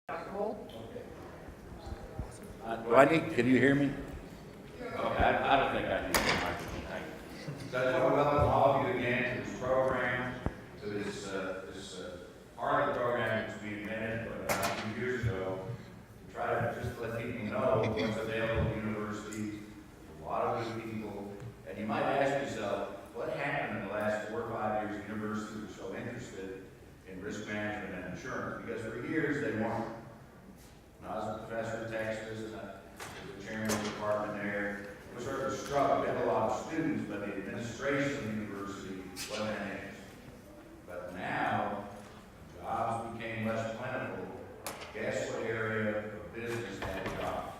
Can you hear me? Okay, I don't think I need a microphone. So I just want to welcome all of you again to this program, to this part of the program that's being invented a few years ago, to try to just let people know what's available at universities, a lot of good people. And you might ask yourself, what happened in the last 4 or 5 years universities were so interested in risk management and insurance? Because for years they weren't. When I was a professor in Texas, and I was the chairman of the department there, it was sort of a struggle. We had a lot of students, but the administration of the university wasn't in it. But now, jobs became less plentiful. Guess what area of business had a job?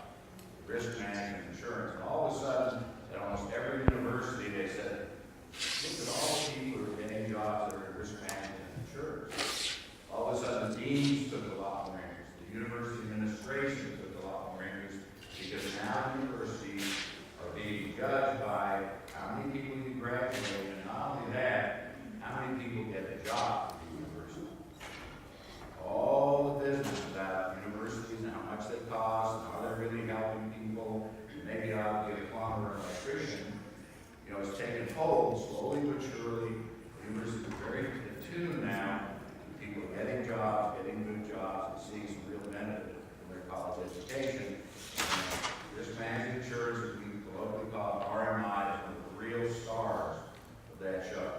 Risk management, insurance. And all of a sudden, at almost every university, they said, look at all the people who are getting jobs that are in risk management and insurance. All of a sudden, the deans took a lot more interest. The university administration took a lot more interest because now universities are being judged by how many people you graduate, and not only that, how many people get a job at the university. All the business about universities and how much they cost, and how they're really helping people, and maybe I'll be a plumber or an electrician, it's taking hold slowly but surely. The university is very attuned now to people getting jobs, getting good jobs, and seeing some real benefit from their college education. Risk management insurance, as we colloquially call it, RMI, is one of the real stars of that show.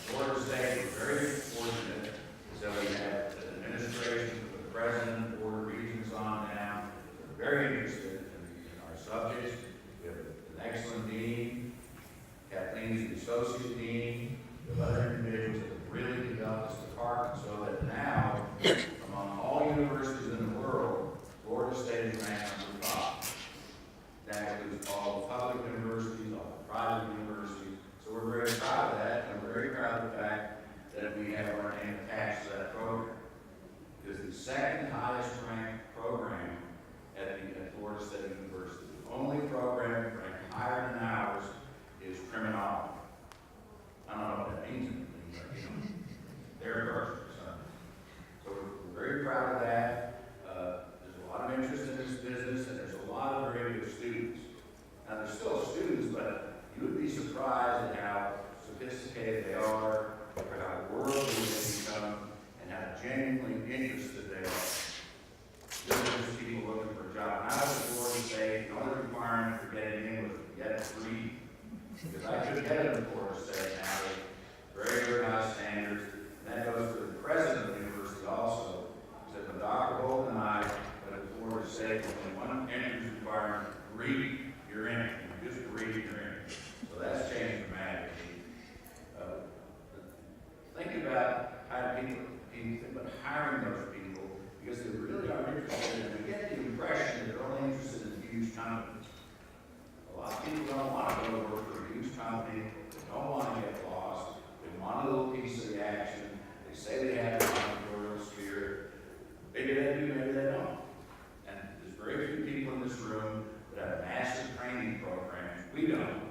Florida State is very fortunate, so we have an administration with the president, the board of regents on down. They're very interested in our subjects. We have an excellent dean. Kathleen is the associate dean. We have other individuals that have really developed this department so that now, among all universities in the world, Florida State is ranked number 5. That includes all the public universities, all the private universities. So we're very proud of that, and we're very proud of the fact that we have our name attached to that program. It is the second highest ranked program at Florida State University. The only program ranked higher than ours is criminology. I don't know what that means, but they're first. So we're very proud of that. There's a lot of interest in this business, and there's a lot of very good students. Now, there's still students, but you would be surprised at how sophisticated they are, or how worldly they become, and how genuinely interested they are. There's just people looking for a job. When I was at Florida State, the only requirement for getting in was to get a degree. Because I could get it in Florida State now with very, very high standards. And that goes for the president of the university also. He said, when Dr. Holt and I went to Florida State, only one entrance requirement, read, you're in it. You just read, you're in it. So that's changed dramatically. Think about how people think about hiring those people, because they really are interested, and we get the impression that they're only interested in huge companies. A lot of people don't want to go to work for a huge company. They don't want to get lost. They want a little piece of the action. They say they have an entrepreneurial spirit. Maybe they do, maybe they don't. And there's very few people in this room that have massive training programs. We don't.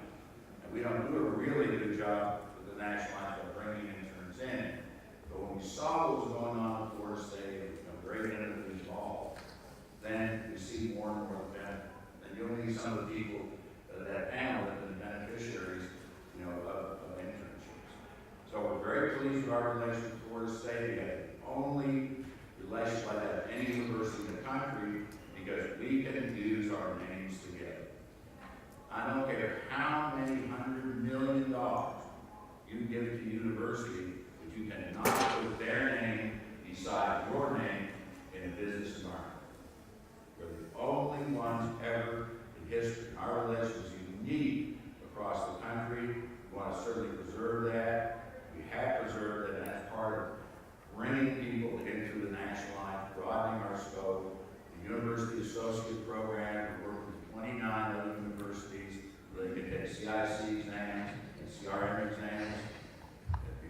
And we don't do a really good job with the national anthem of bringing interns in. But when we saw what was going on at Florida State, great entities involved, then we see more and more of that. And you'll meet some of the people that panel that have been beneficiaries, of internships. So we're very pleased with our relationship with Florida State. We have the only relationship like that of any university in the country because we can use our names together. I don't care how many $100 million you give to the university, but you cannot put their name beside your name in a business environment. We're the only ones ever in history. Our relationship is unique across the country. We want to certainly preserve that. We have preserved it, and that's part of bringing people into the national life, broadening our scope. The University Associate Program, we work with 29 other universities where they can take CIC exams and CRM exams.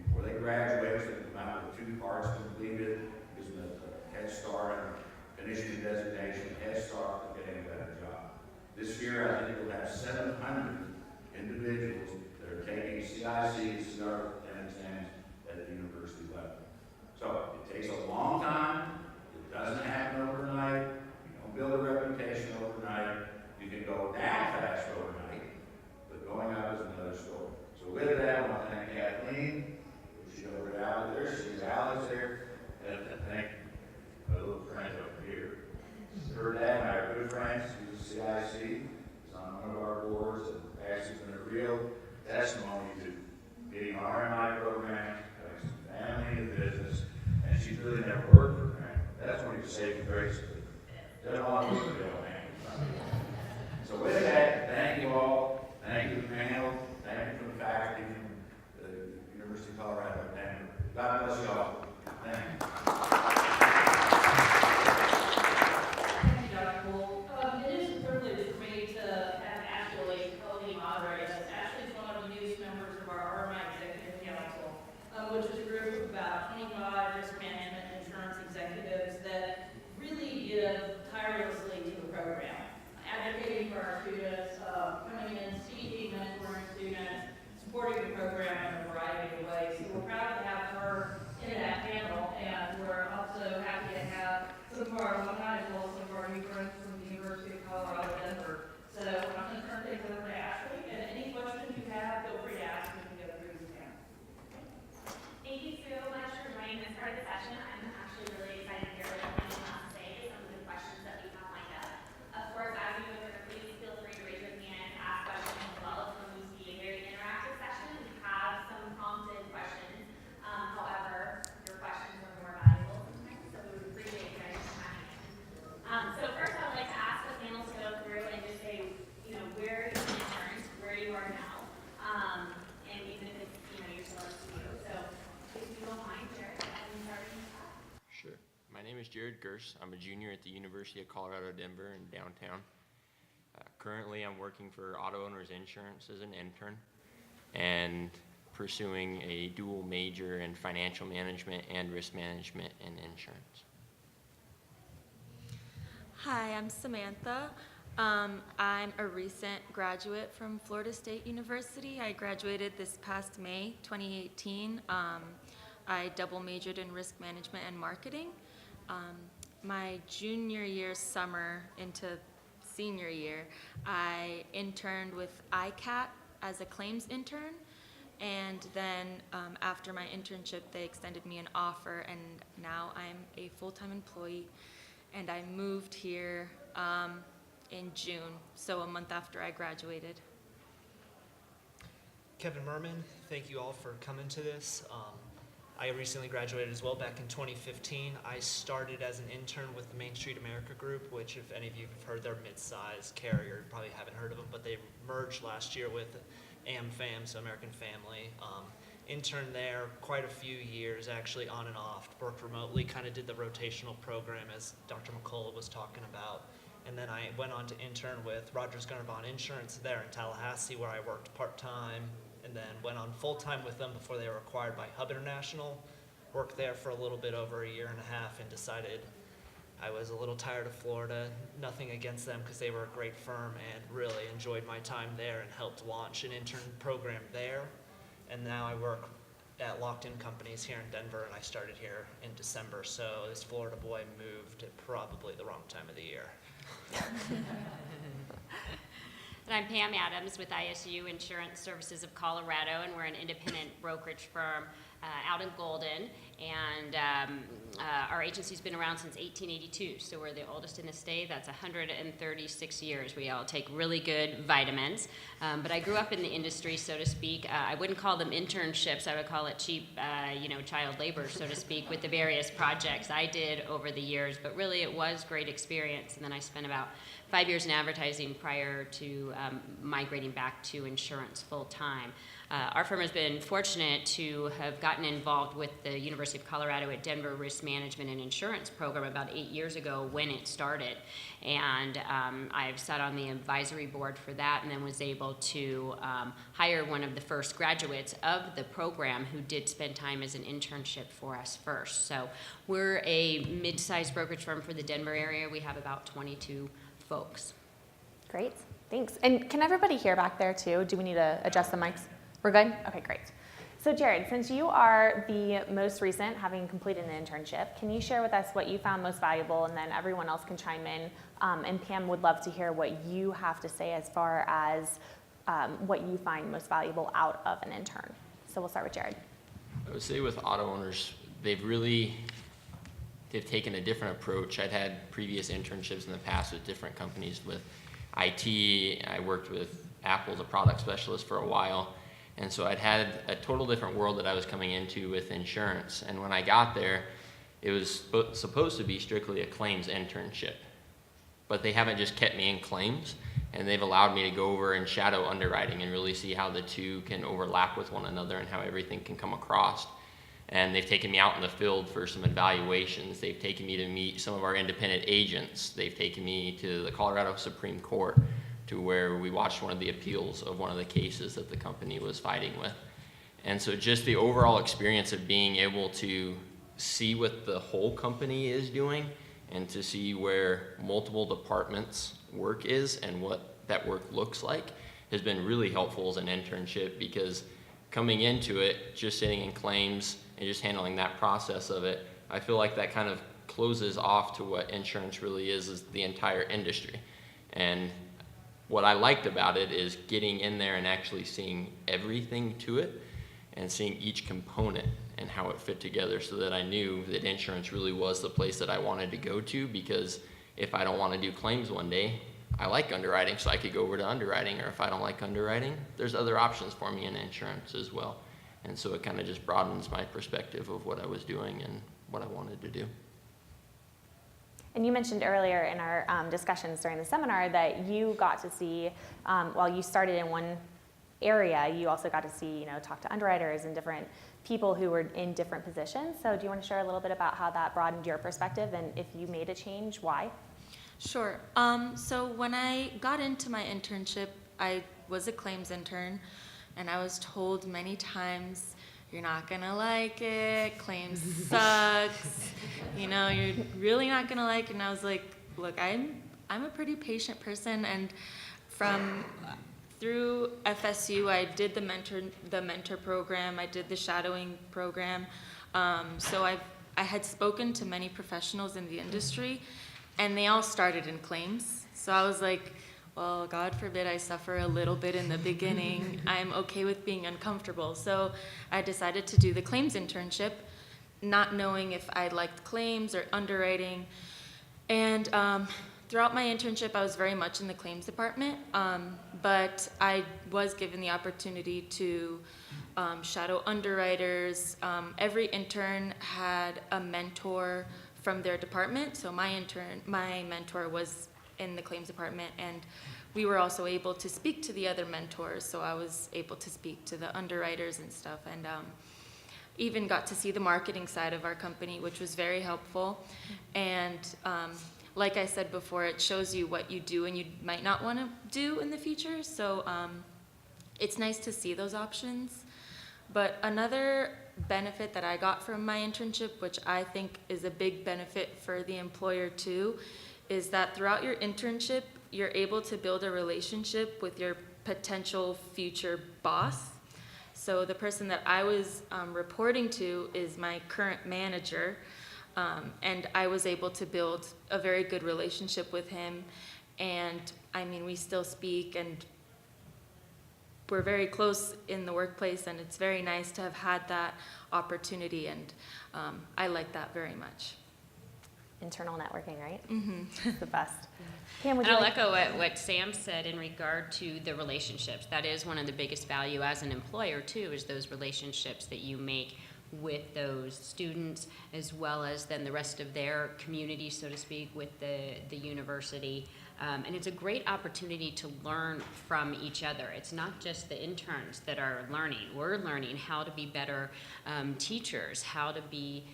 Before they graduate, they come out with 2 parts completed, gives them a head start and finishing designation, head start for getting a better job. This year, I think we'll have 700 individuals that are taking CIC and CRM exams at the university level. So it takes a long time. It doesn't happen overnight. You don't build a reputation overnight. You can go down fast overnight, but going up is another story. So with that, I want to thank Kathleen. She's over to Alex there. She's Alex there. And thank my little friend over here. Her dad and I are good friends. He's a CIC. He's on one of our boards, and Patsy's been a real testimony to getting RMI programs, having some family in the business, and she's really never worked for a grant. That's when you save the grace. Doesn't want to work for the So with that, thank you all. Thank you to the panel. Thank you to the faculty from the University of Colorado Denver. God bless you all. Thank you. Thank you, Dr. Poole. It is a privilege for me to have Ashley co-moderate us. Ashley is one of the newest members of our RMI Executive Council, which is a group of about 25 risk management and insurance executives that really give tirelessly to the program, advocating for our students, coming in, speaking, mentoring students, supporting the program in a variety of ways. So we're proud to have her in that panel, and we're also happy to have some of our alumni as well as some of our new friends from the University of Colorado Denver. So I'm going to turn things over to Ashley, and any questions you have, feel free to ask as we go through the panel. Thank you so much for joining this part of the session. I'm actually really excited to hear what everyone has to say, some of the questions that we have lined up. Of course, as we go through, please feel free to raise your hand and ask questions as well. It's going to be a very interactive session. We have some prompted questions. However, your questions are more valuable sometimes, so we would appreciate you guys chiming in. So first, I would like to ask the panel to go through and just say, where you interned, where you are now, and even if it's, you're still in studio. So if you don't mind, Jared, and starting with that. Sure. My name is Jared Gruss. I'm a junior at the University of Colorado Denver in downtown. Currently, I'm working for Auto Owners Insurance as an intern and pursuing a dual major in financial management and risk management and insurance. Hi, I'm Samantha. I'm a recent graduate from Florida State University. I graduated this past May 2018. I double majored in risk management and marketing. My junior year summer into senior year, I interned with ICAT as a claims intern. And then after my internship, they extended me an offer, and now I'm a full-time employee. And I moved here in June, so a month after I graduated. Kevin Murman, thank you all for coming to this. I recently graduated as well back in 2015. I started as an intern with the Main Street America Group, which if any of you have heard, they're mid-sized carrier. You probably haven't heard of them, but they merged last year with AmFam, so American Family. Interned there quite a few years, actually on and off, worked remotely, kind of did the rotational program as Dr. McCullough was talking about. And then I went on to intern with Rogers Gunner Bond Insurance there in Tallahassee, where I worked part-time, and then went on full-time with them before they were acquired by Hub International. Worked there for a little bit over a year and a half and decided I was a little tired of Florida. Nothing against them because they were a great firm, and really enjoyed my time there and helped launch an intern program there. And now I work at Locked In Companies here in Denver, and I started here in December, so this Florida boy moved at probably the wrong time of the year. And I'm Pam Adams with ISU Insurance Services of Colorado, and we're an independent brokerage firm out in Golden, and our agency's been around since 1882, so we're the oldest in the state. That's 136 years. We all take really good vitamins, but I grew up in the industry, so to speak. I wouldn't call them internships. I would call it cheap, child labor, so to speak, with the various projects I did over the years, but really it was great experience. And then I spent about 5 years in advertising prior to migrating back to insurance full-time. Our firm has been fortunate to have gotten involved with the University of Colorado at Denver Risk Management and Insurance program about 8 years ago when it started. And I've sat on the advisory board for that, and then was able to hire one of the first graduates of the program who did spend time as an internship for us first. So we're a mid-sized brokerage firm for the Denver area. We have about 22 folks. Great, thanks. And can everybody hear back there too? Do we need to adjust the mics? We're good? Okay, great. So Jared, since you are the most recent, having completed an internship, can you share with us what you found most valuable, and then everyone else can chime in, and Pam would love to hear what you have to say as far as what you find most valuable out of an intern. So we'll start with Jared. I would say with auto owners, they've taken a different approach. I'd had previous internships in the past with different companies with IT. I worked with Apple as a product specialist for a while. And so I'd had a total different world that I was coming into with insurance. And when I got there, it was supposed to be strictly a claims internship. But they haven't just kept me in claims, and they've allowed me to go over and shadow underwriting and really see how the two can overlap with one another and how everything can come across. And they've taken me out in the field for some evaluations. They've taken me to meet some of our independent agents. They've taken me to the Colorado Supreme Court, to where we watched one of the appeals of one of the cases that the company was fighting with. And so just the overall experience of being able to see what the whole company is doing and to see where multiple departments' work is and what that work looks like has been really helpful as an internship, because coming into it, just sitting in claims and just handling that process of it, I feel like that kind of closes off to what insurance really is the entire industry. And what I liked about it is getting in there and actually seeing everything to it and seeing each component and how it fit together, so that I knew that insurance really was the place that I wanted to go to, because if I don't want to do claims one day, I like underwriting, so I could go over to underwriting, or if I don't like underwriting, there's other options for me in insurance as well. And so it kind of just broadens my perspective of what I was doing and what I wanted to do. And you mentioned earlier in our discussions during the seminar that you got to see, while you started in one area, you also got to see, talk to underwriters and different people who were in different positions. So do you want to share a little bit about how that broadened your perspective, and if you made a change, why? Sure. So when I got into my internship, I was a claims intern, and I was told many times, you're not gonna like it, claims sucks, you're really not gonna like it. And I was like, look, I'm a pretty patient person, and through FSU, I did the mentor program, I did the shadowing program. So I had spoken to many professionals in the industry, and they all started in claims. So I was like, well, God forbid I suffer a little bit in the beginning. I'm okay with being uncomfortable. So I decided to do the claims internship, not knowing if I liked claims or underwriting. And throughout my internship, I was very much in the claims department, but I was given the opportunity to shadow underwriters. Every intern had a mentor from their department. So my mentor was in the claims department, and we were also able to speak to the other mentors. So I was able to speak to the underwriters and stuff, and even got to see the marketing side of our company, which was very helpful. And like I said before, it shows you what you do and you might not want to do in the future. So it's nice to see those options. But another benefit that I got from my internship, which I think is a big benefit for the employer too, is that throughout your internship, you're able to build a relationship with your potential future boss. So the person that I was reporting to is my current manager, and I was able to build a very good relationship with him. And I mean, we still speak, and we're very close in the workplace, and it's very nice to have had that opportunity, and I like that very much. Internal networking, right? Mm-hmm. It's the best. Pam, would And you I'll like? echo what Sam said in regard to the relationships. That is one of the biggest value as an employer too, is those relationships that you make with those students, as well as then the rest of their community, so to speak, with the university. And it's a great opportunity to learn from each other. It's not just the interns that are learning. We're learning how to be better teachers, how to be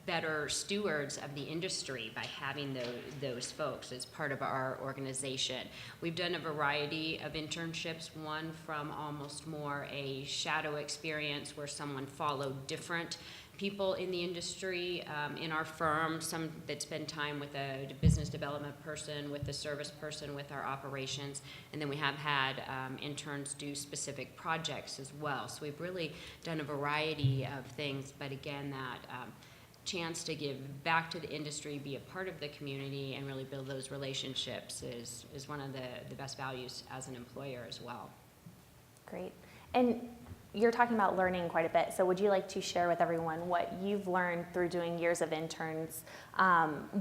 better stewards of the industry by having those folks as part of our organization. We've done a variety of internships, one from almost more a shadow experience where someone followed different people in the industry in our firm, some that spend time with a business development person, with the service person, with our operations, and then we have had interns do specific projects as well. So we've really done a variety of things, but again, that chance to give back to the industry, be a part of the community, and really build those relationships is one of the best values as an employer as well. Great. And you're talking about learning quite a bit, so would you like to share with everyone what you've learned through doing years of interns,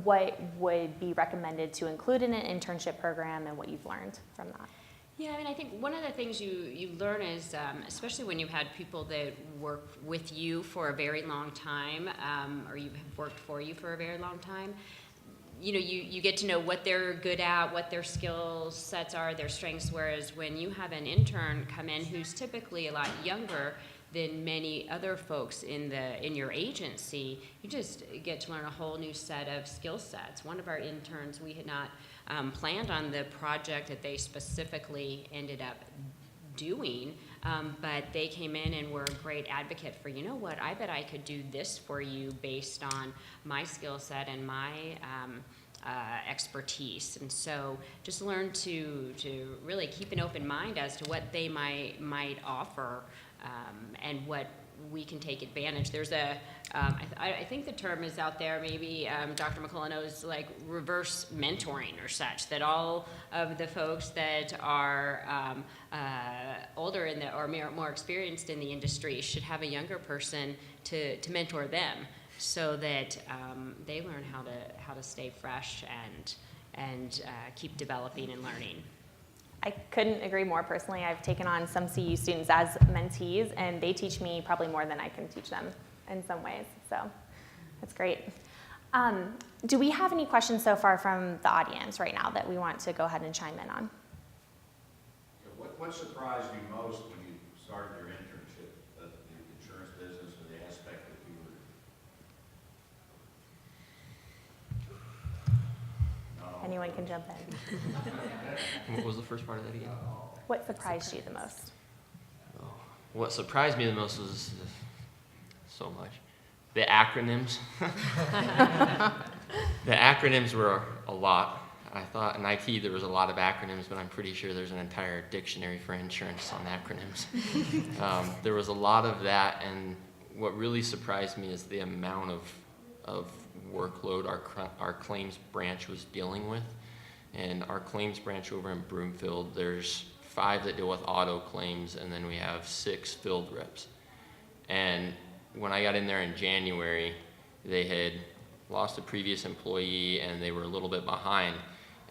what would be recommended to include in an internship program, and what you've learned from that? Yeah, I mean, I think one of the things you learn is, especially when you've had people that work with you for a very long time, or you have worked for you for a very long time, you know, you get to know what they're good at, what their skill sets are, their strengths, whereas when you have an intern come in who's typically a lot younger than many other folks in your agency, you just get to learn a whole new set of skill sets. One of our interns, we had not planned on the project that they specifically ended up doing, but they came in and were a great advocate for, you know what, I bet I could do this for you based on my skill set and my expertise. And so just learn to really keep an open mind as to what they might offer, and what we can take advantage. There's I think the term is out there, maybe Dr. McCullough knows, like reverse mentoring or such, that all of the folks that are older or more experienced in the industry should have a younger person to mentor them, so that they learn how to stay fresh and keep developing and learning. I couldn't agree more personally. I've taken on some CU students as mentees, and they teach me probably more than I can teach them in some ways, so that's great. Do we have any questions so far from the audience right now that we want to go ahead and chime in on? What surprised you most when you started your internship, the insurance business, or the aspect that you were? No. Anyone can jump in. What was the first part of that again? What surprised you the most? What surprised me the most was so much. The acronyms. The acronyms were a lot. I thought in IT there was a lot of acronyms, but I'm pretty sure there's an entire dictionary for insurance on acronyms. There was a lot of that, and what really surprised me is the amount of workload our claims branch was dealing with. And our claims branch over in Broomfield, there's 5 that deal with auto claims, and then we have 6 field reps. And when I got in there in January, they had lost a previous employee and they were a little bit behind.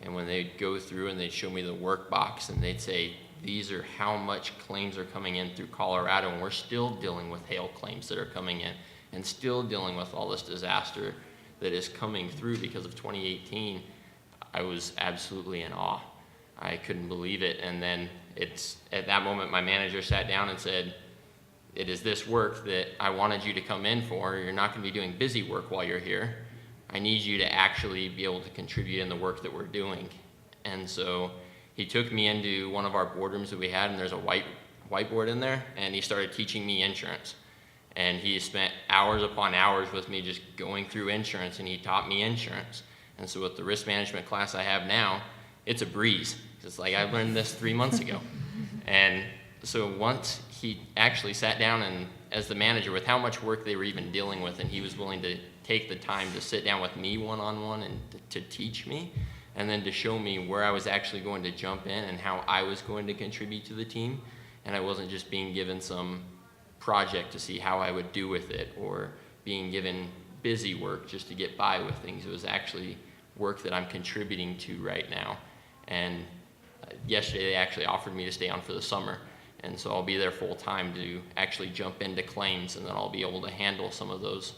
And when they'd go through and they'd show me the work box and they'd say, these are how much claims are coming in through Colorado, and we're still dealing with hail claims that are coming in, and still dealing with all this disaster that is coming through because of 2018, I was absolutely in awe. I couldn't believe it. And then at that moment, my manager sat down and said, it is this work that I wanted you to come in for. You're not going to be doing busy work while you're here. I need you to actually be able to contribute in the work that we're doing. And so he took me into one of our boardrooms that we had, and there's a whiteboard in there, and he started teaching me insurance. And he spent hours upon hours with me just going through insurance, and he taught me insurance. And so with the risk management class I have now, it's a breeze. It's like I learned this 3 months ago. And so once he actually sat down and as the manager with how much work they were even dealing with, and he was willing to take the time to sit down with me one-on-one and to teach me, and then to show me where I was actually going to jump in and how I was going to contribute to the team. And I wasn't just being given some project to see how I would do with it, or being given busy work just to get by with things. It was actually work that I'm contributing to right now. And yesterday they actually offered me to stay on for the summer, and so I'll be there full time to actually jump into claims, and then I'll be able to handle some of those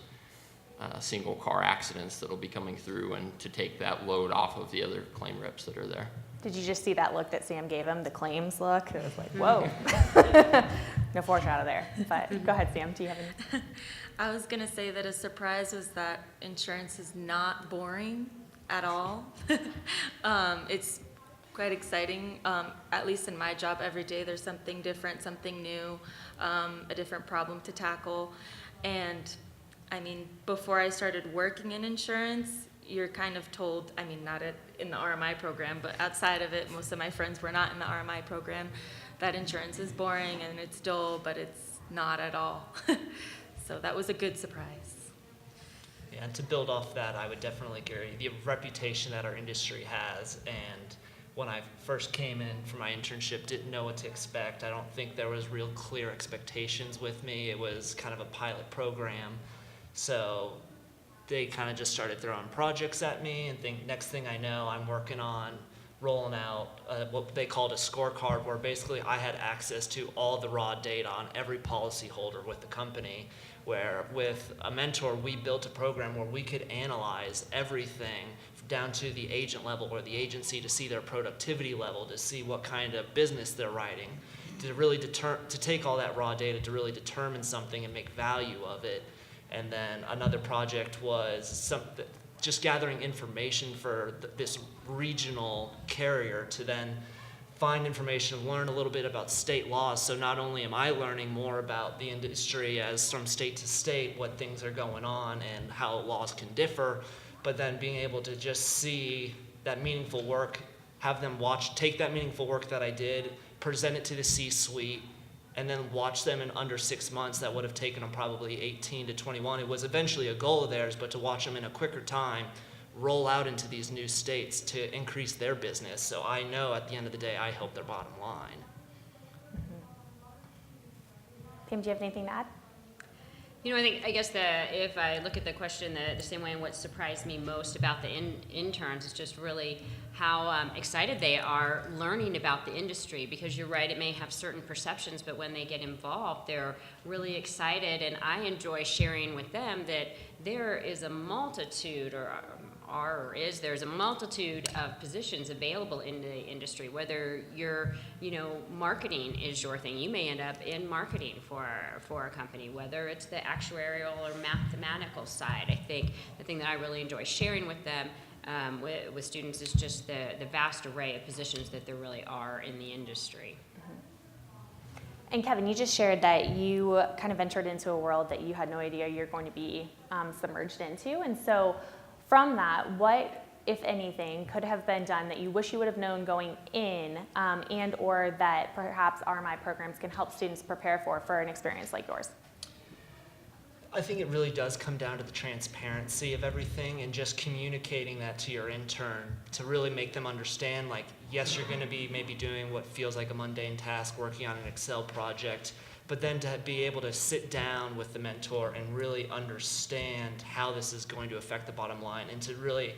single car accidents that'll be coming through, and to take that load off of the other claim reps that are there. Did you just see that look that Sam gave him, the claims look? It was like, whoa. No foreshadow there, but go ahead, Sam, do you have any? I was going to say that a surprise was that insurance is not boring at all. It's quite exciting. At least in my job, every day there's something different, something new, a different problem to tackle. And I mean, before I started working in insurance, you're kind of told, I mean, not in the RMI program, but outside of it, most of my friends were not in the RMI program, that insurance is boring and it's dull, but it's not at all. So that was a good surprise. Yeah, and to build off that, I would definitely agree. The reputation that our industry has, and when I first came in for my internship, didn't know what to expect. I don't think there was real clear expectations with me. It was kind of a pilot program. So they kind of just started throwing projects at me, and next thing I know, I'm working on rolling out what they called a scorecard, where basically I had access to all the raw data on every policyholder with the company, where with a mentor, we built a program where we could analyze everything down to the agent level or the agency to see their productivity level, to see what kind of business they're writing, to really to take all that raw data to really determine something and make value of it. And then another project was just gathering information for this regional carrier to then find information, learn a little bit about state laws. So not only am I learning more about the industry as from state to state, what things are going on and how laws can differ, but then being able to just see that meaningful work, have them take that meaningful work that I did, present it to the C-suite, and then watch them in under 6 months. That would have taken them probably 18 to 21. It was eventually a goal of theirs, but to watch them in a quicker time roll out into these new states to increase their business. So I know at the end of the day, I help their bottom line. Pam, do you have anything to add? You know, I guess if I look at the question the same way, and what surprised me most about the interns is just really how excited they are learning about the industry, because you're right, it may have certain perceptions, but when they get involved, they're really excited, and I enjoy sharing with them that there is a multitude, there's a multitude of positions available in the industry. Whether you're, marketing is your thing, you may end up in marketing for a company. Whether it's the actuarial or mathematical side, I think the thing that I really enjoy sharing with them, with students, is just the vast array of positions that there really are in the industry. And Kevin, you just shared that you kind of ventured into a world that you had no idea you're going to be submerged into, and so from that, what, if anything, could have been done that you wish you would have known going in, and or that perhaps RMI programs can help students prepare for an experience like yours? I think it really does come down to the transparency of everything and just communicating that to your intern to really make them understand, like, yes, you're going to be maybe doing what feels like a mundane task, working on an Excel project, but then to be able to sit down with the mentor and really understand how this is going to affect the bottom line, and to really,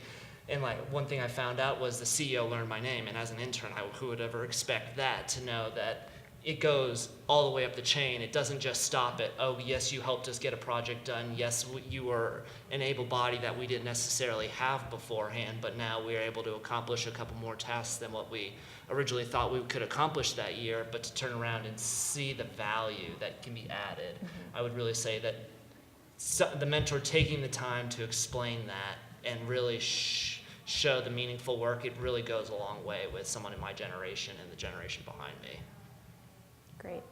and like one thing I found out was the CEO learned my name, and as an intern, who would ever expect that, to know that it goes all the way up the chain. It doesn't just stop at, oh, yes, you helped us get a project done. Yes, you were an able body that we didn't necessarily have beforehand, but now we're able to accomplish a couple more tasks than what we originally thought we could accomplish that year. But to turn around and see the value that can be added, I would really say that the mentor taking the time to explain that and really show the meaningful work, it really goes a long way with someone in my generation and the generation behind me. Great.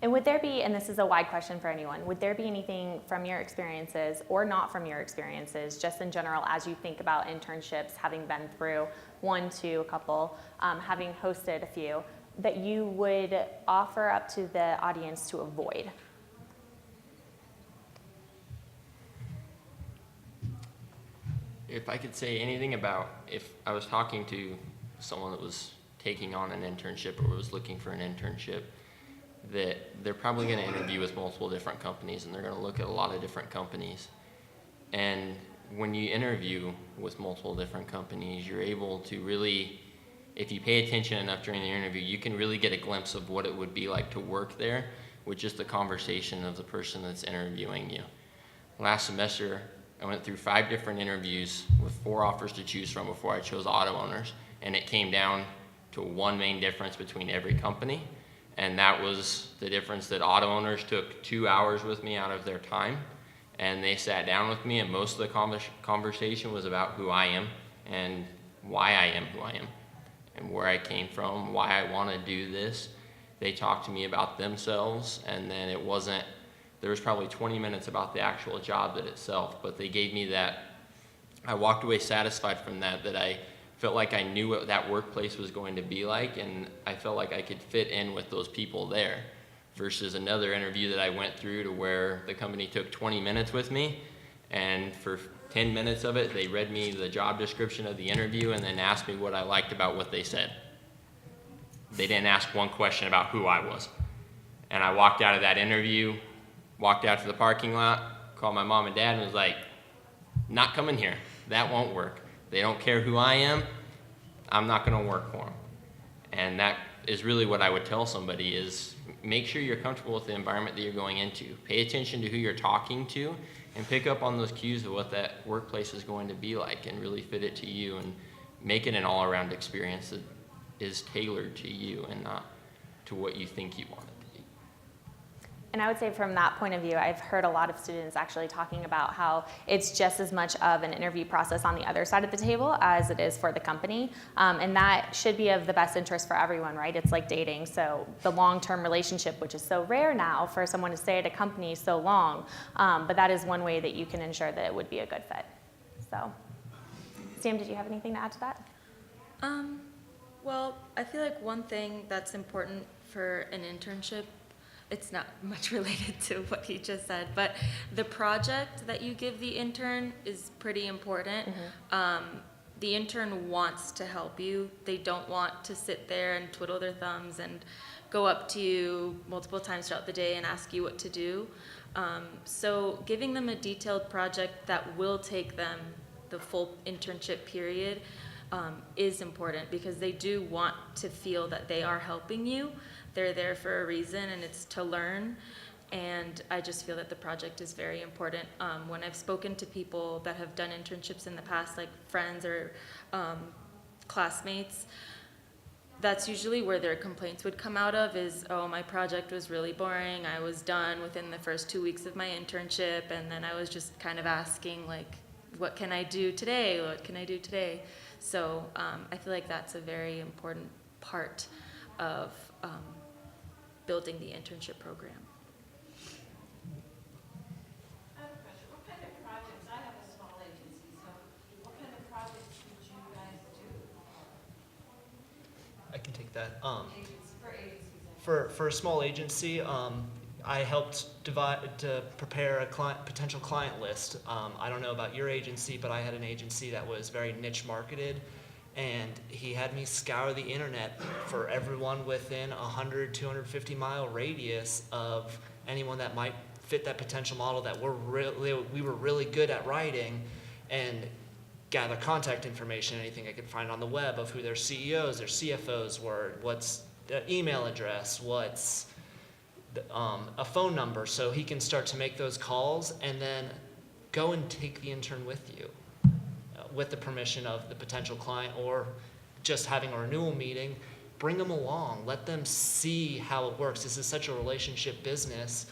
And would there be, and this is a wide question for anyone, would there be anything from your experiences or not from your experiences, just in general, as you think about internships, having been through one, two, a couple, having hosted a few, that you would offer up to the audience to avoid? If I could say anything about, if I was talking to someone that was taking on an internship or was looking for an internship, that they're probably going to interview with multiple different companies, and they're going to look at a lot of different companies. And when you interview with multiple different companies, you're able to really, if you pay attention enough during the interview, you can really get a glimpse of what it would be like to work there with just the conversation of the person that's interviewing you. Last semester, I went through 5 different interviews with 4 offers to choose from before I chose auto owners, and it came down to one main difference between every company. And that was the difference that auto owners took 2 hours with me out of their time, and they sat down with me, and most of the conversation was about who I am and why I am who I am and where I came from, why I want to do this. They talked to me about themselves, and then it wasn't there was probably 20 minutes about the actual job itself, but they gave me that. I walked away satisfied from that I felt like I knew what that workplace was going to be like, and I felt like I could fit in with those people there, versus another interview that I went through to where the company took 20 minutes with me, and for 10 minutes of it, they read me the job description of the interview and then asked me what I liked about what they said. They didn't ask one question about who I was. And I walked out of that interview, walked out to the parking lot, called my mom and dad, and was like, not coming here. That won't work. They don't care who I am. I'm not going to work for them. And that is really what I would tell somebody is make sure you're comfortable with the environment that you're going into. Pay attention to who you're talking to and pick up on those cues of what that workplace is going to be like and really fit it to you and make it an all-around experience that is tailored to you and not to what you think you want it to be. And I would say from that point of view, I've heard a lot of students actually talking about how it's just as much of an interview process on the other side of the table as it is for the company. And that should be of the best interest for everyone, right? It's like dating. So the long-term relationship, which is so rare now for someone to stay at a company so long, but that is one way that you can ensure that it would be a good fit. So, Sam, did you have anything to add to that? Well, I feel like one thing that's important for an internship, it's not much related to what he just said, but the project that you give the intern is pretty important. The intern wants to help you. They don't want to sit there and twiddle their thumbs and go up to you multiple times throughout the day and ask you what to do. So giving them a detailed project that will take them the full internship period is important because they do want to feel that they are helping you. They're there for a reason, and it's to learn. And I just feel that the project is very important. When I've spoken to people that have done internships in the past, like friends or classmates, that's usually where their complaints would come out of is, oh, my project was really boring. I was done within the first 2 weeks of my internship, and then I was just kind of asking, like, what can I do today? What can I do today? So I feel like that's a very important part of building the internship program. I have a question. What kind of projects, I have a small agency, so what kind of projects did you guys do? I can take that. For agencies. For a small agency, I helped to prepare a potential client list. I don't know about your agency, but I had an agency that was very niche marketed, and he had me scour the internet for everyone within 100, 250 mile radius of anyone that might fit that potential model that we were really good at writing, and gather contact information, anything I could find on the web of who their CEOs, their CFOs were, what's the email address, what's a phone number, so he can start to make those calls and then go and take the intern with you with the permission of the potential client, or just having a renewal meeting. Bring them along, let them see how it works. This is such a relationship business.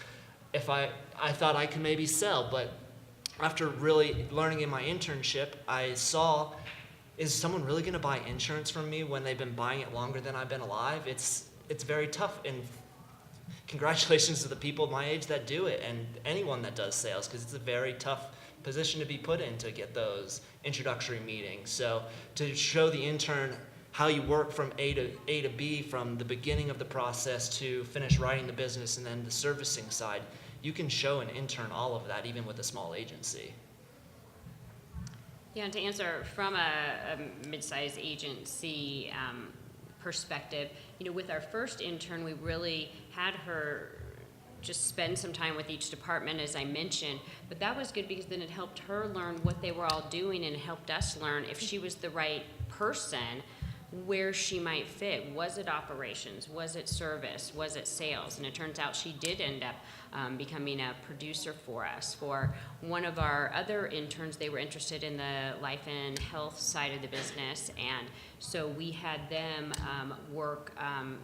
If I thought I could maybe sell, but after really learning in my internship, I saw, is someone really going to buy insurance from me when they've been buying it longer than I've been alive? It's very tough, and congratulations to the people my age that do it, and anyone that does sales, because it's a very tough position to be put in to get those introductory meetings. So to show the intern how you work from A to B, from the beginning of the process to finish writing the business and then the servicing side, you can show an intern all of that, even with a small agency. Yeah, and to answer from a mid-sized agency perspective, with our first intern, we really had her just spend some time with each department, as I mentioned, but that was good because then it helped her learn what they were all doing, and it helped us learn if she was the right person, where she might fit. Was it operations? Was it service? Was it sales? And it turns out she did end up becoming a producer for us. For one of our other interns, they were interested in the life and health side of the business, and so we had them work,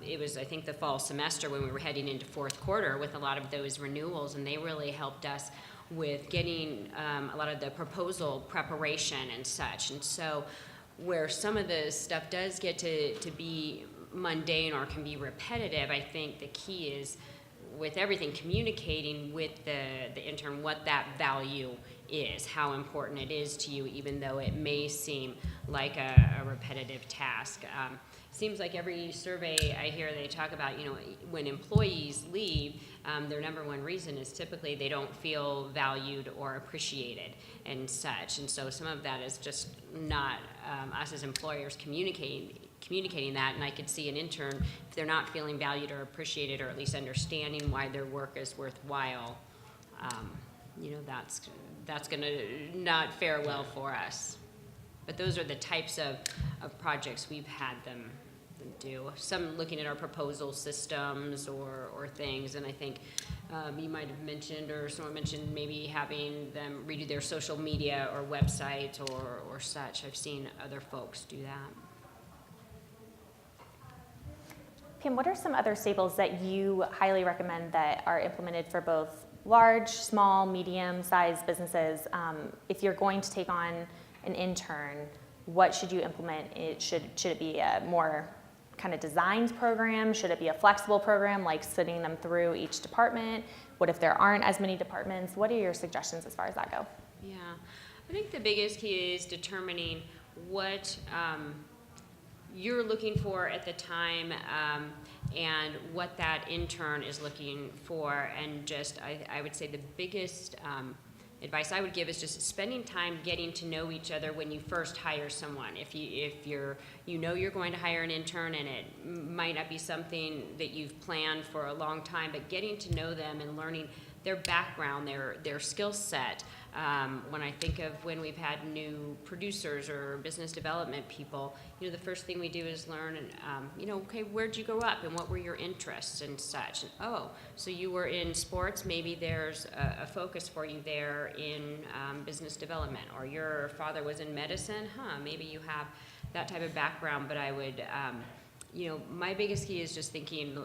it was I think the fall semester when we were heading into fourth quarter with a lot of those renewals, and they really helped us with getting a lot of the proposal preparation and such. And so where some of the stuff does get to be mundane or can be repetitive, I think the key is with everything, communicating with the intern what that value is, how important it is to you, even though it may seem like a repetitive task. Seems like every survey I hear, they talk about, when employees leave, their number one reason is typically they don't feel valued or appreciated and such. And so some of that is just not us as employers communicating that. And I could see an intern, if they're not feeling valued or appreciated, or at least understanding why their work is worthwhile, that's going to not fare well for us. But those are the types of projects we've had them do. Some looking at our proposal systems or things, and I think you might have mentioned, or someone mentioned, maybe having them redo their social media or website or such. I've seen other folks do that. Pam, what are some other staples that you highly recommend that are implemented for both large, small, medium-sized businesses? If you're going to take on an intern, what should you implement? Should it be a more kind of designed program? Should it be a flexible program, like sitting them through each department? What if there aren't as many departments? What are your suggestions as far as that go? Yeah, I think the biggest key is determining what you're looking for at the time, and what that intern is looking for. And just, I would say the biggest advice I would give is just spending time getting to know each other when you first hire someone. If you're going to hire an intern, and it might not be something that you've planned for a long time, but getting to know them and learning their background, their skill set. When I think of when we've had new producers or business development people, the first thing we do is learn, okay, where'd you grow up and what were your interests and such? And, oh, so you were in sports, maybe there's a focus for you there in business development, or your father was in medicine, maybe you have that type of background. But I would, my biggest key is just thinking,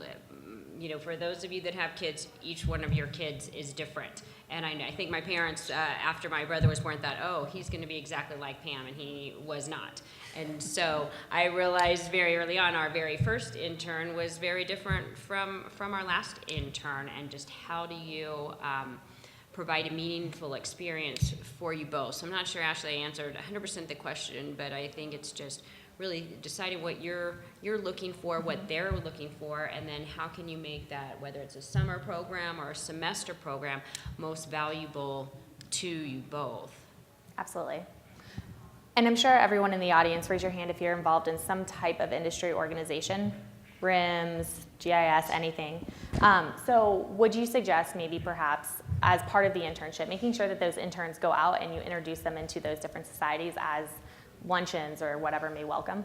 for those of you that have kids, each one of your kids is different. And I think my parents, after my brother was born, thought, oh, he's going to be exactly like Pam, and he was not. And so I realized very early on, our very first intern was very different from our last intern, and just how do you provide a meaningful experience for you both. So I'm not sure, Ashley, I answered 100% the question, but I think it's just really deciding what you're looking for, what they're looking for, and then how can you make that, whether it's a summer program or a semester program, most valuable to you both. Absolutely. And I'm sure everyone in the audience, raise your hand if you're involved in some type of industry organization, RIMS, GIS, anything. So would you suggest maybe perhaps as part of the internship, making sure that those interns go out and you introduce them into those different societies as luncheons or whatever may welcome?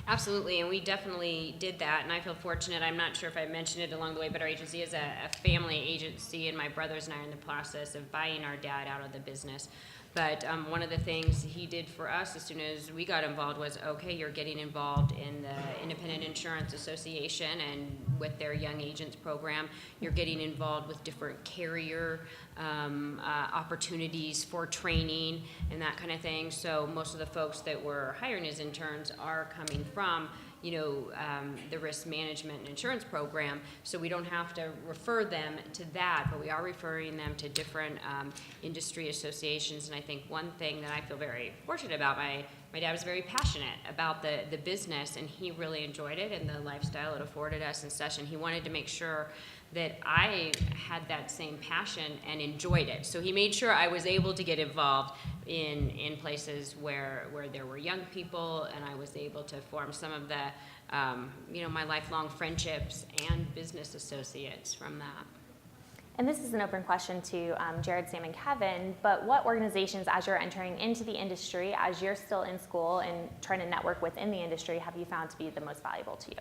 Absolutely, and we definitely did that, and I feel fortunate. I'm not sure if I mentioned it along the way, but our agency is a family agency, and my brothers and I are in the process of buying our dad out of the business. But one of the things he did for us as soon as we got involved was, okay, you're getting involved in the Independent Insurance Association and with their Young Agents program. You're getting involved with different carrier opportunities for training and that kind of thing. So most of the folks that we're hiring as interns are coming from the risk management and insurance program, so we don't have to refer them to that, but we are referring them to different industry associations. And I think one thing that I feel very fortunate about, my dad was very passionate about the business, and he really enjoyed it and the lifestyle it afforded us and such, and he wanted to make sure that I had that same passion and enjoyed it. So he made sure I was able to get involved in places where there were young people, and I was able to form some of the, my lifelong friendships and business associates from that. And this is an open question to Jared, Sam, and Kevin, but what organizations, as you're entering into the industry, as you're still in school and trying to network within the industry, have you found to be the most valuable to you?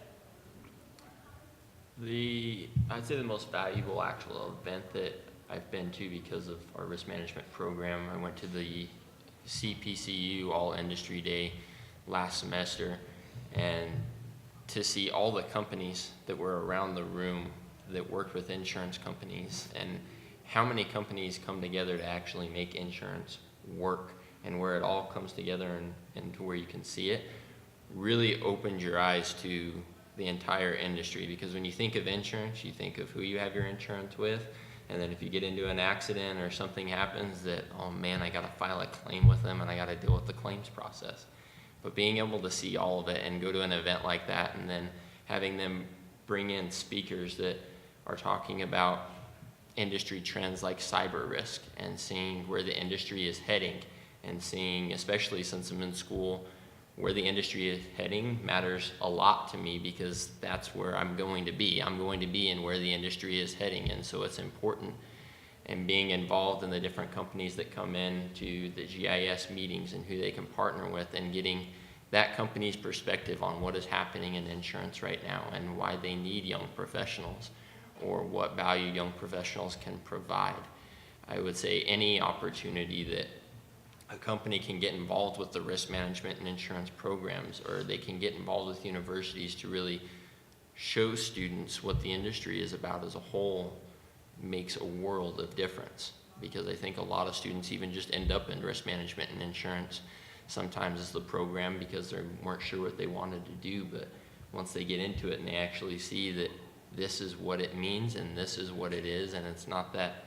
I'd say the most valuable actual event that I've been to because of our risk management program, I went to the CPCU All Industry Day last semester, and to see all the companies that were around the room that worked with insurance companies, and how many companies come together to actually make insurance work, and where it all comes together and to where you can see it, really opened your eyes to the entire industry, because when you think of insurance, you think of who you have your insurance with, and then if you get into an accident or something happens that, oh man, I gotta file a claim with them and I gotta deal with the claims process. But being able to see all of it and go to an event like that, and then having them bring in speakers that are talking about industry trends like cyber risk, and seeing where the industry is heading, and seeing, especially since I'm in school, where the industry is heading matters a lot to me, because that's where I'm going to be. I'm going to be in where the industry is heading, and so it's important. And being involved in the different companies that come in to the GIS meetings and who they can partner with, and getting that company's perspective on what is happening in insurance right now and why they need young professionals, or what value young professionals can provide. I would say any opportunity that a company can get involved with the risk management and insurance programs, or they can get involved with universities to really show students what the industry is about as a whole, makes a world of difference. Because I think a lot of students even just end up in risk management and insurance. Sometimes it's the program because they weren't sure what they wanted to do, but once they get into it and they actually see that this is what it means and this is what it is, and it's not that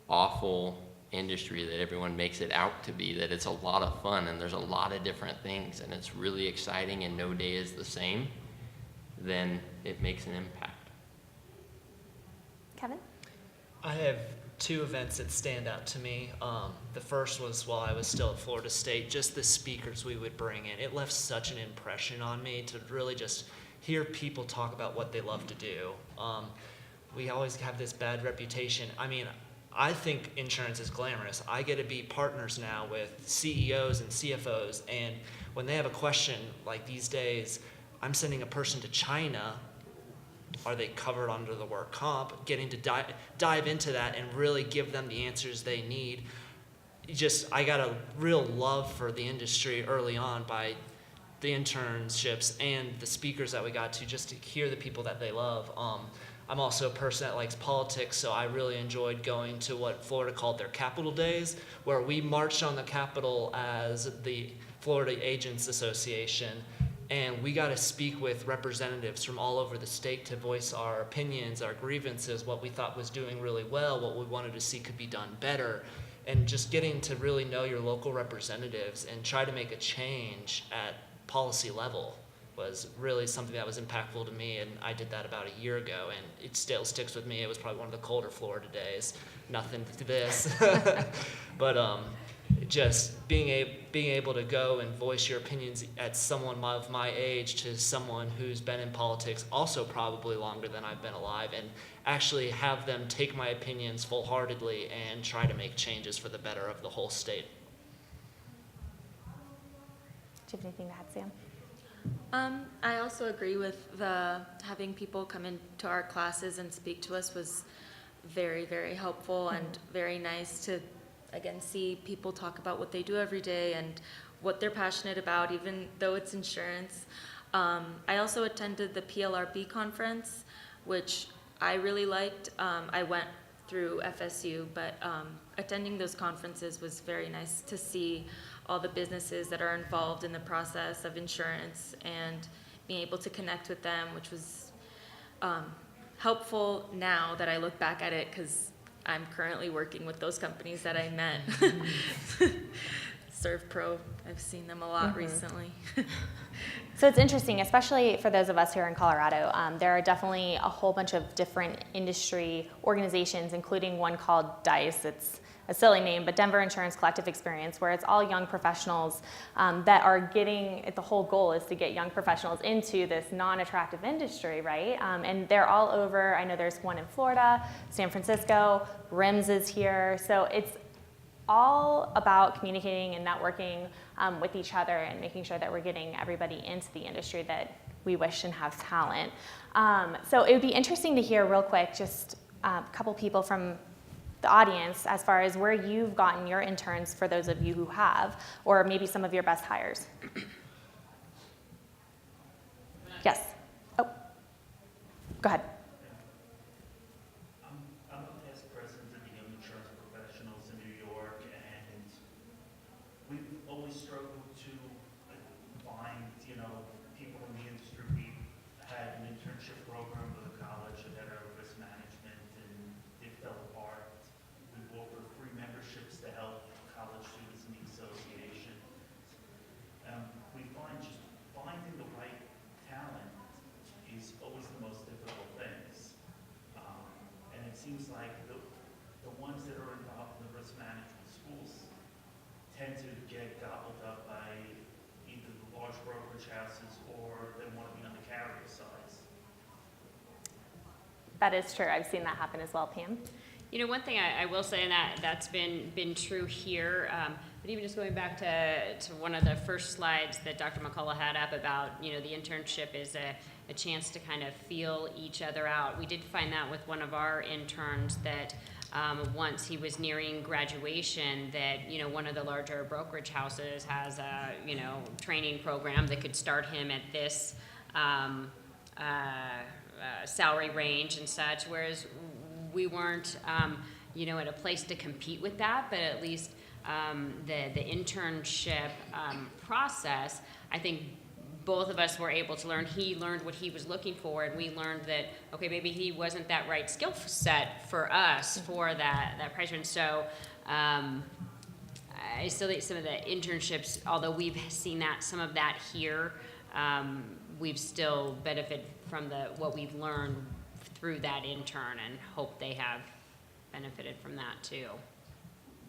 awful industry that everyone makes it out to be, that it's a lot of fun and there's a lot of different things and it's really exciting and no day is the same, then it makes an impact. Kevin? I have two events that stand out to me. The first was while I was still at Florida State, just the speakers we would bring in. It left such an impression on me to really just hear people talk about what they love to do. We always have this bad reputation. I mean, I think insurance is glamorous. I get to be partners now with CEOs and CFOs, and when they have a question, like these days, I'm sending a person to China. Are they covered under the work comp? Getting to dive into that and really give them the answers they need. I got a real love for the industry early on by the internships and the speakers that we got to, just to hear the people that they love. I'm also a person that likes politics, so I really enjoyed going to what Florida called their Capitol Days, where we marched on the Capitol as the Florida Agents Association, and we got to speak with representatives from all over the state to voice our opinions, our grievances, what we thought was doing really well, what we wanted to see could be done better, and just getting to really know your local representatives and try to make a change at policy level was really something that was impactful to me, and I did that about a year ago, and it still sticks with me. It was probably one of the colder Florida days, nothing to this, but just being able to go and voice your opinions at someone of my age to someone who's been in politics also probably longer than I've been alive, and actually have them take my opinions full-heartedly and try to make changes for the better of the whole state. Do you have anything to add, Sam? I also agree with having people come into our classes and speak to us was very, very helpful and very nice to, again, see people talk about what they do every day and what they're passionate about, even though it's insurance. I also attended the PLRB conference, which I really liked. I went through FSU, but attending those conferences was very nice to see all the businesses that are involved in the process of insurance and being able to connect with them, which was helpful now that I look back at it, because I'm currently working with those companies that I met. ServPro, I've seen them a lot recently. So it's interesting, especially for those of us here in Colorado. There are definitely a whole bunch of different industry organizations, including one called DICE. It's a silly name, but Denver Insurance Collective Experience, where it's all young professionals that are getting, the whole goal is to get young professionals into this non-attractive industry, right? And they're all over. I know there's one in Florida, San Francisco, RIMS is here. So it's all about communicating and networking with each other and making sure that we're getting everybody into the industry that we wish and have talent. So it would be interesting to hear real quick, just a couple people from the audience as far as where you've gotten your interns, for those of you who have, or maybe some of your best hires. Yes. Oh, go ahead. I'm a past president of the Young Insurance Professionals in New York, and we've always struggled to find, people in the industry. We've had seems like the ones that are involved in the risk management schools tend to get gobbled up by either the large brokerage houses or they want to be on the carrier sides. That is true. I've seen that happen as well, Pam. You know, one thing I will say, and that's been true here, but even just going back to one of the first slides that Dr. McCullough had up about, you know, the internship is a chance to kind of feel each other out. We did find that with one of our interns that once he was nearing graduation that, you know, one of the larger brokerage houses has a, you know, training program that could start him at this salary range and such, whereas we weren't, you know, at a place to compete with that, but at least the internship process, I think both of us were able to learn. He learned what he was looking for, and we learned that, okay, maybe he wasn't that right skill set for us for that price range. So I still think some of the internships, although we've seen some of that here, we've still benefited from what we've learned through that intern, and hope they have benefited from that too.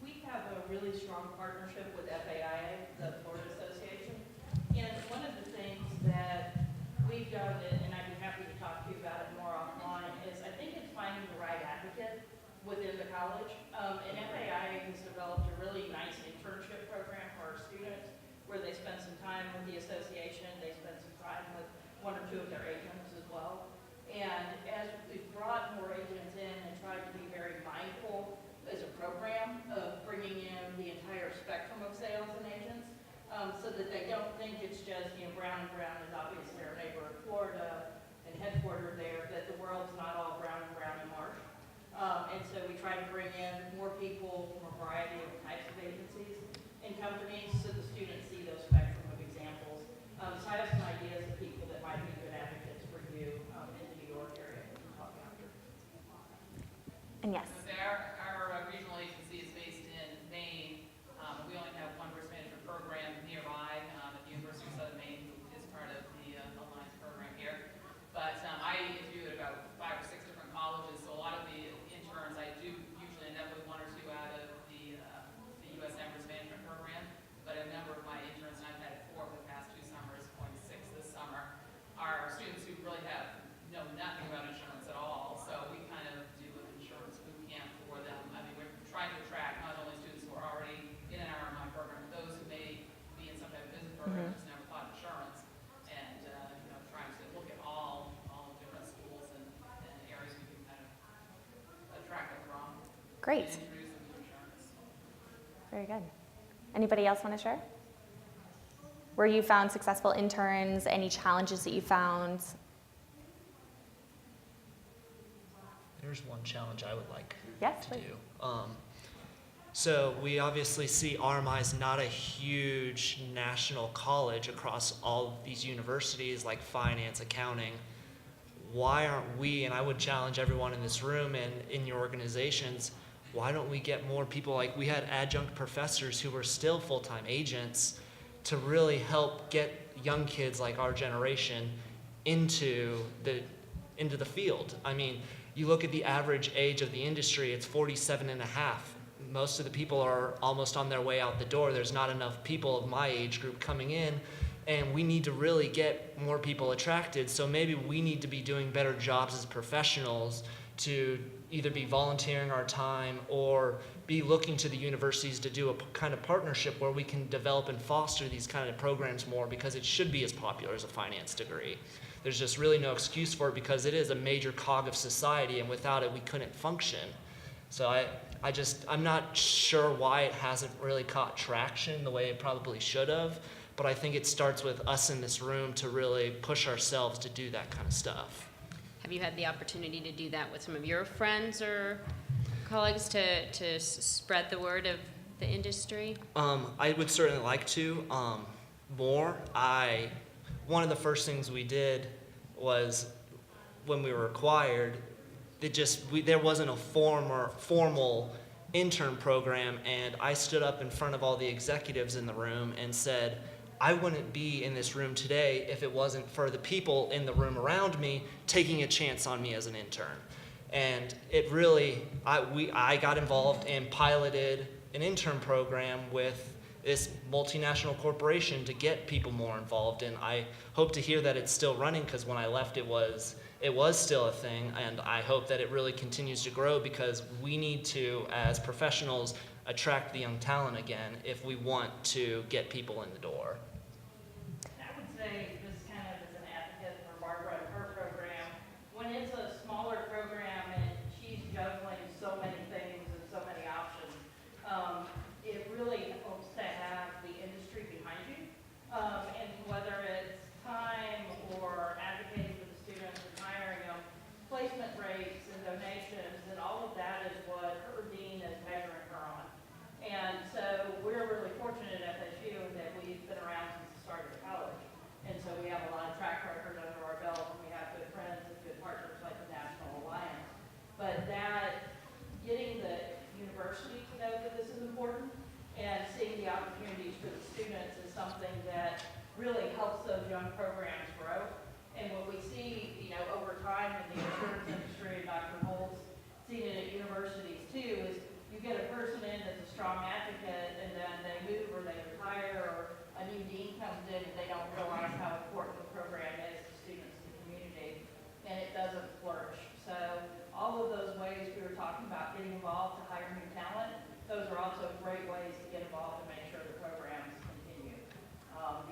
We have a really strong partnership with FAIA, the Florida Association, and one of the things that we've done, and I'd be happy to talk to you about it more offline, is I think it's finding the right advocate within the college. And FAIA has developed a really nice internship program for our students, where they spend some time with the association, they spend some time with one or two of their agents as well. And as we've brought more agents in and tried to be very mindful as a program of bringing in the entire spectrum of sales and agents, so that they don't think it's just, you know, Brown & Brown is obviously our neighbor in Florida and headquartered there, that the world's not all Brown & Brown and Marsh. And so we try to bring in more people from a variety of types of agencies and companies so the students see those spectrum of examples. So I have some ideas of people that might be good advocates for you in the New York area that we can talk after. And yes. Our regional agency is based in Maine. We only have one risk management program nearby at the University of Southern Maine, who is part of the Alliance program here. But I interviewed about 5 or 6 different colleges, so a lot of the interns I do usually end up with 1 or 2 out of the USM risk management program. But a number of my interns, and I've had 4 for the past 2 summers, going to 6 this summer, are students who really know nothing about insurance at all. So we kind of do an insurance boot camp for them. I mean, we're trying to attract not only students who are already in an RMI program, but those who may be in some type of business program, just never thought insurance, and you know, trying to look at all different schools and areas we can kind of attract them from. Great. And introduce them to insurance. Very good. Anybody else want to share? Where you found successful interns, any challenges that you found? Here's one challenge I would like Yes, to please. do. So we obviously see RMI is not a huge national college across all of these universities like finance, accounting. Why aren't we, and I would challenge everyone in this room and in your organizations, why don't we get more people, like we had adjunct professors who were still full-time agents, to really help get young kids like our generation into the field. I mean, you look at the average age of the industry, it's 47 and a half. Most of the people are almost on their way out the door. There's not enough people of my age group coming in, and we need to really get more people attracted. So maybe we need to be doing better jobs as professionals to either be volunteering our time or be looking to the universities to do a kind of partnership where we can develop and foster these kind of programs more, because it should be as popular as a finance degree. There's just really no excuse for it, because it is a major cog of society, and without it we couldn't function. So I'm not sure why it hasn't really caught traction the way it probably should have, but I think it starts with us in this room to really push ourselves to do that kind of stuff. Have you had the opportunity to do that with some of your friends or colleagues to spread the word of the industry? I would certainly like to more. One of the first things we did was when we were acquired, there wasn't a formal intern program, and I stood up in front of all the executives in the room and said, I wouldn't be in this room today if it wasn't for the people in the room around me taking a chance on me as an intern. And it really, I got involved and piloted an intern program with this multinational corporation to get people more involved. And I hope to hear that it's still running, because when I left it was still a thing, and I hope that it really continues to grow, because we need to, as professionals, attract the young talent again if we want to get people in the door. I would say, just kind of as an advocate for Barbara and her program, when it's a smaller program and she's juggling so many things and so many options, it really helps to have the industry behind you. And whether it's time or advocating for the students and hiring them, placement rates and donations and all of that is what her dean is measuring her on. And so we're really fortunate at FSU that we've been around since the start of college. And so we have a lot of track record under our belt, and we have good friends and good partners like the National Alliance. But that, getting the university to know that this is important and seeing the opportunities for the students is something that really helps those young programs grow. And what we see, over time in the insurance industry, and Dr. Holt's seen it at universities too, is you get a person in that's a strong advocate, and then they move or they retire, or a new dean comes in and they don't realize how important the program is to students in the community, and it doesn't flourish. So all of those ways we were talking about, getting involved to hire new talent, those are also great ways to get involved to make sure the programs continue,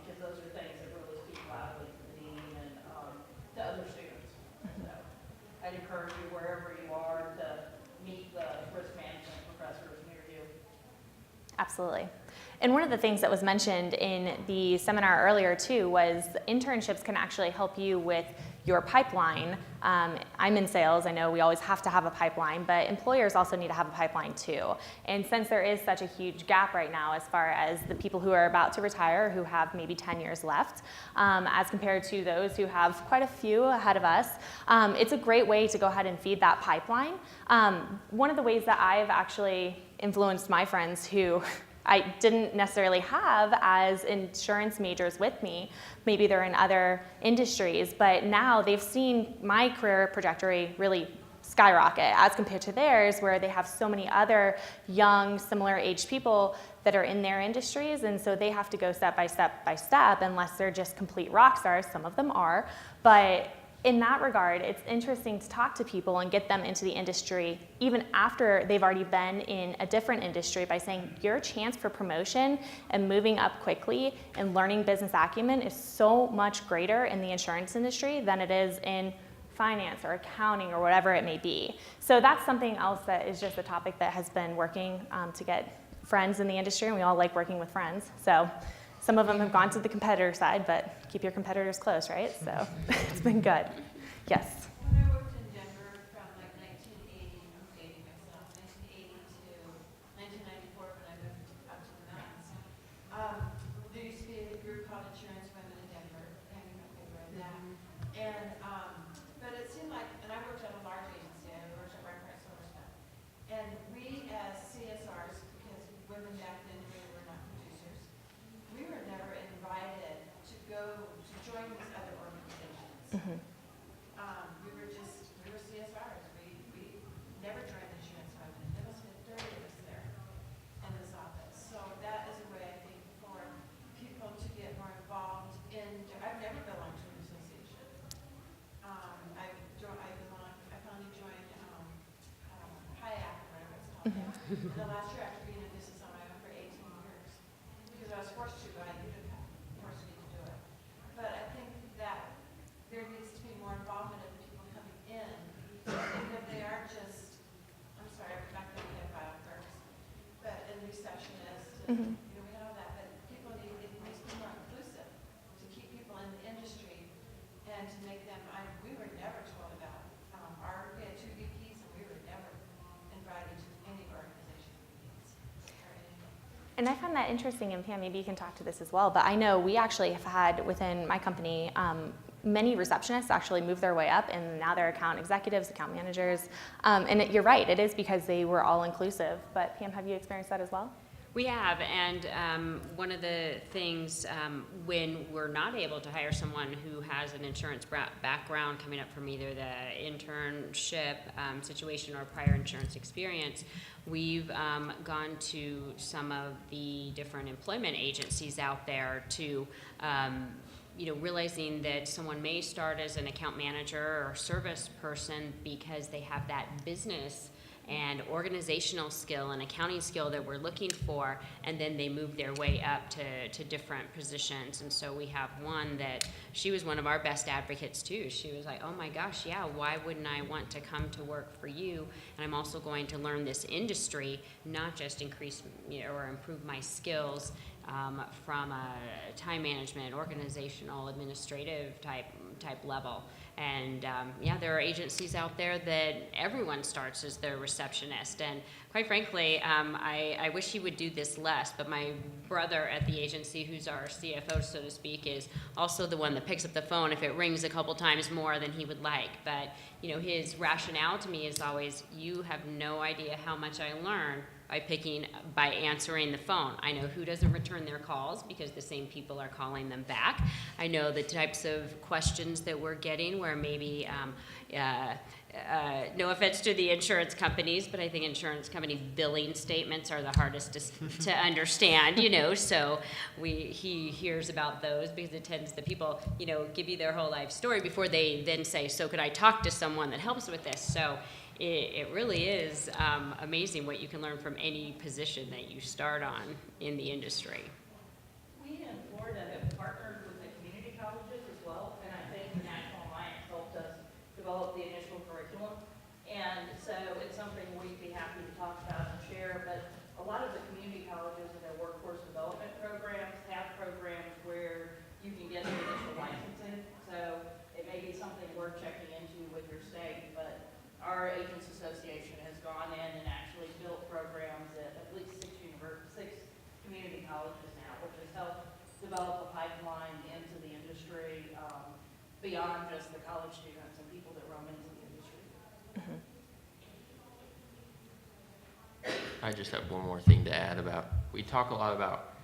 because those are things that really speak loudly to the dean and to other students. So I'd encourage you, wherever you are, to meet the risk management professors near you. Absolutely. And one of the things that was mentioned in the seminar earlier too was internships can actually help you with your pipeline. I'm in sales. I know we always have to have a pipeline, but employers also need to have a pipeline too. And since there is such a huge gap right now as far as the people who are about to retire, who have maybe 10 years left, as compared to those who have quite a few ahead of us, it's a great way to go ahead and feed that pipeline. One of the ways that I've actually influenced my friends who I didn't necessarily have as insurance majors with me. Maybe they're in other industries, but now they've seen my career trajectory really skyrocket as compared to theirs, where they have so many other young, similar aged people that are in their industries, and so they have to go step by step by step, unless they're just complete rock stars. Some of them are, but in that regard, it's interesting to talk to people and get them into the industry even after they've already been in a different industry, by saying your chance for promotion and moving up quickly and learning business acumen is so much greater in the insurance industry than it is in finance or accounting or whatever it may be. So that's something else that is just a topic that has been working to get friends in the industry, and we all like working with friends. So some of them have gone to the competitor side, but keep your competitors close, right? So it's been good. Yes? When I worked in Denver from like 1980, I'm dating myself, 1980 to 1994 when I moved up to the mountains, there used to be a group called Insurance Women in Denver, and you might be aware of that. And, but it seemed like, and I worked at a large agency, I worked at Reinhardt Silverstone, and we as CSRs, because women back then really were not producers, we were never invited to go to join these other organizations. Mm-hmm. We were CSRs. We never joined Insurance Women. There must have been 30 of us there in this office. So that is a way, I think, for people to get more involved in. I've never belonged to an association. I finally joined HIAC, or whatever it's called. And the last year after being in business on my own for 18 years, because I was forced to, but I didn't force me to do it. But I think that there needs to be more involvement of the people coming in, even if they aren't just, I'm sorry, I'm not going to get bio clerks, but in receptionists, and, we have all that, but people need, it needs to be more inclusive to keep people in the industry and to make them, we were never told about, we had 2 VPs and we were never invited to any organization meetings or anything. And I found that interesting, and Pam, maybe you can talk to this as well, but I know we actually have had within my company many receptionists actually move their way up, and now they're account executives, account managers, and you're right, it is because they were all inclusive. But Pam, have you experienced that as well? We have, and one of the things when we're not able to hire someone who has an insurance background coming up from either the internship situation or prior insurance experience, we've gone to some of the different employment agencies out there to realizing that someone may start as an account manager or service person because they have that business and organizational skill and accounting skill that we're looking for, and then they move their way up to different positions. And so we have one that, she was one of our best advocates too. She was like, oh my gosh, yeah, why wouldn't I want to come to work for you? And I'm also going to learn this industry, not just increase or improve my skills from a time management, organizational, administrative type level. And there are agencies out there that everyone starts as their receptionist. And quite frankly, I wish he would do this less, but my brother at the agency, who's our CFO, so to speak, is also the one that picks up the phone if it rings a couple times more than he would like. But, his rationale to me is always, you have no idea how much I learn by answering the phone. I know who doesn't return their calls because the same people are calling them back. I know the types of questions that we're getting where maybe, no offense to the insurance companies, but I think insurance company billing statements are the hardest to understand, so he hears about those because it tends, the people, give you their whole life story before they then say, so could I talk to someone that helps with this? So it really is amazing what you can learn from any position that you start on in the industry. We in Florida have partnered with the community colleges as well, and I think the National Alliance helped us develop the initial curriculum. And so it's something we'd be happy to talk about and share, but a lot of the community colleges and their workforce development programs have programs where you can get the initial licensing. So it may be something worth checking into with your state, but our Agents Association has gone in and actually built programs at least 6 community colleges now, which has helped develop a pipeline into the industry beyond just the college students and people that roam into the industry. I just have one more thing to add about, we talk a lot about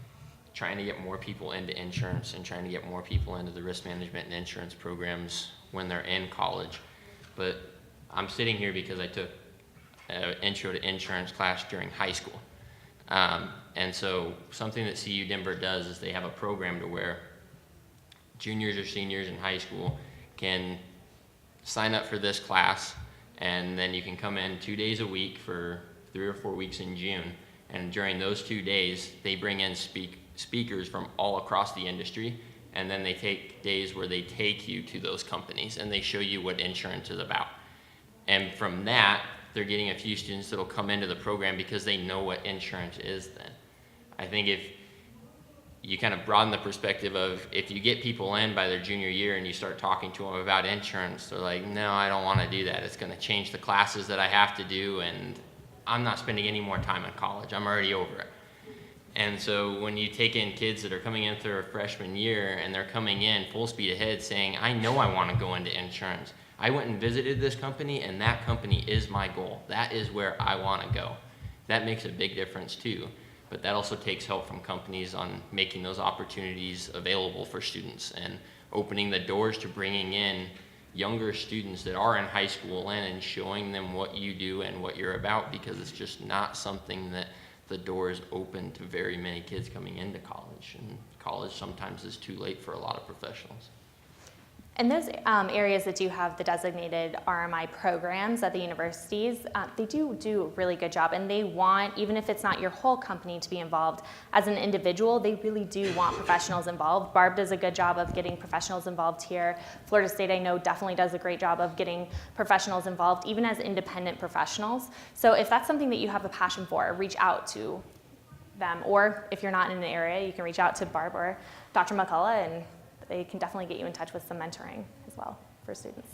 trying to get more people into insurance and trying to get more people into the risk management and insurance programs when they're in college. But I'm sitting here because I took an intro to insurance class during high school. And so something that CU Denver does is they have a program to where juniors or seniors in high school can sign up for this class, and then you can come in 2 days a week for 3 or 4 weeks in June. And during those 2 days, they bring in speakers from all across the industry, and then they take days where they take you to those companies and they show you what insurance is about. And from that, they're getting a few students that'll come into the program because they know what insurance is then. I think if you kind of broaden the perspective of, if you get people in by their junior year and you start talking to them about insurance, they're like, no, I don't want to do that. It's going to change the classes that I have to do, and I'm not spending any more time in college. I'm already over it. And so when you take in kids that are coming in through a freshman year and they're coming in full speed ahead saying, I know I want to go into insurance. I went and visited this company, and that company is my goal. That is where I want to go. That makes a big difference too. But that also takes help from companies on making those opportunities available for students and opening the doors to bringing in younger students that are in high school and showing them what you do and what you're about, because it's just not something that the door is open to very many kids coming into college. And college sometimes is too late for a lot of professionals. And those areas that do have the designated RMI programs at the universities, they do a really good job, and they want, even if it's not your whole company to be involved, as an individual, they really do want professionals involved. Barb does a good job of getting professionals involved here. Florida State, I know, definitely does a great job of getting professionals involved, even as independent professionals. So if that's something that you have a passion for, reach out to them. Or if you're not in an area, you can reach out to Barb or Dr. McCullough, and they can definitely get you in touch with some mentoring as well for students.